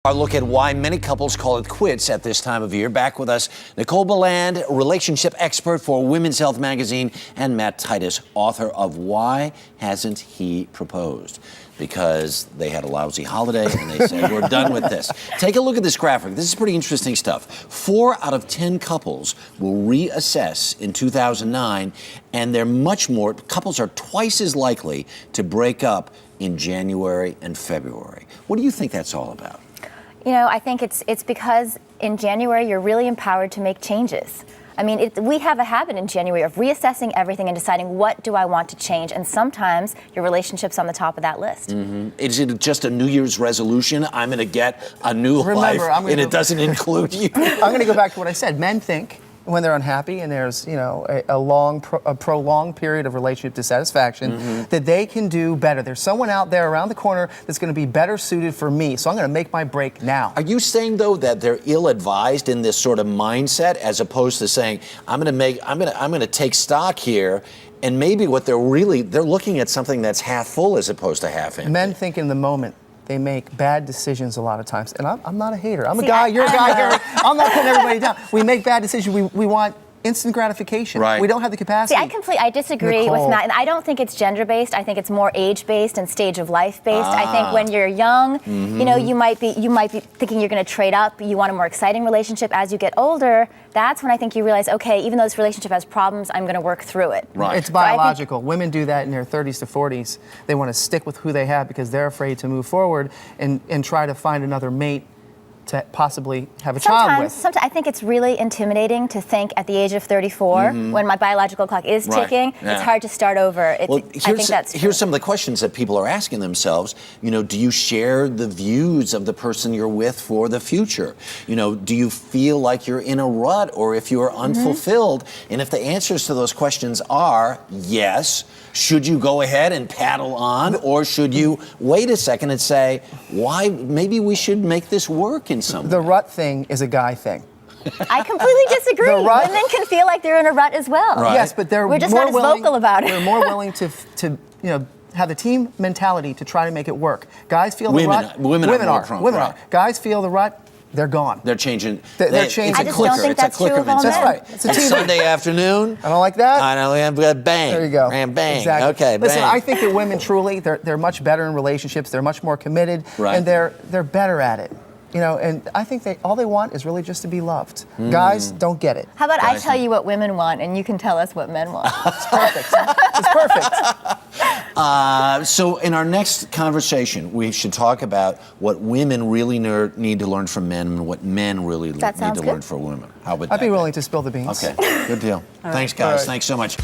Our look at why many couples call it quits at this time of year. Back with us, Nicole Beland, relationship expert for Women's Health magazine, and Matt Titus, author of Why Hasn't He Proposed? Because they had a lousy holiday and they said, we're done with this. Take a look at this graphic. This is pretty interesting stuff. 4 out of 10 couples will reassess in 2009, and couples are twice as likely to break up in January and February. What do you think that's all about? You know, I think it's because in January you're really empowered to make changes. I mean, we have a habit in January of reassessing everything and deciding what do I want to change, and sometimes your relationship's on the top of that list. Mm-hmm. Is it just a New Year's resolution? I'm going to get a new life, and it doesn't include you. I'm going to go back to what I said. Men think when they're unhappy and there's, you know, a prolonged period of relationship dissatisfaction, that they can do better. There's someone out there around the corner that's going to be better suited for me, so I'm going to make my break now. Are you saying though that they're ill-advised in this sort of mindset, as opposed to saying I'm going to take stock here, and maybe what they're looking at something that's half full as opposed to half empty? Men think in the moment. They make bad decisions a lot of times. And I'm not a hater. I'm a guy, you're a guy here. I'm not putting everybody down. We make bad decisions. We want instant gratification. Right. We don't have the capacity. See, I disagree Nicole. with Matt. And I don't think it's gender-based. I think it's more age-based and stage of life-based. I think when you're young, you know, you might be thinking you're going to trade up. You want a more exciting relationship. As you get older, that's when I think you realize, okay, even though this relationship has problems, I'm going to work through it. Right. It's biological. Women do that in their 30s to 40s. They want to stick with who they have because they're afraid to move forward and try to find another mate to possibly have a child with. Sometimes I think it's really intimidating to think at the age of 34, when my biological clock is ticking, it's hard to start over. I think that's true. Here's some of the questions that people are asking themselves. You know, do you share the views of the person you're with for the future? You know, do you feel like you're in a rut, or if you are unfulfilled? And if the answers to those questions are yes, should you go ahead and paddle on, or should you wait a second and say, why, maybe we should make this work in some way? The rut thing is a guy thing. I completely disagree. Women can feel like they're in a rut as well. Right. Yes, but we're just not as vocal about it. We're more willing to you know, have the team mentality to try to make it work. Guys feel the rut. Women are. Guys feel the rut. They're gone. They're changing. They're changing. I just don't think that's true of all men. That's right. It's a team. Sunday afternoon. I don't like that. I don't bang. There you go. And bang. Exactly. Okay. Listen, bang. I think that women truly they're much better in relationships. They're much more committed, and they're better at it. You know, and I think all they want is really just to be loved. Guys don't get it. How about I tell you what women want and you can tell us what men want? It's perfect. It's perfect. So in our next conversation, we should talk about what women really need to learn from men and what men really need to learn from women. How about that? I'd be willing to spill the beans. Okay, good deal. Thanks, guys. Thanks so much.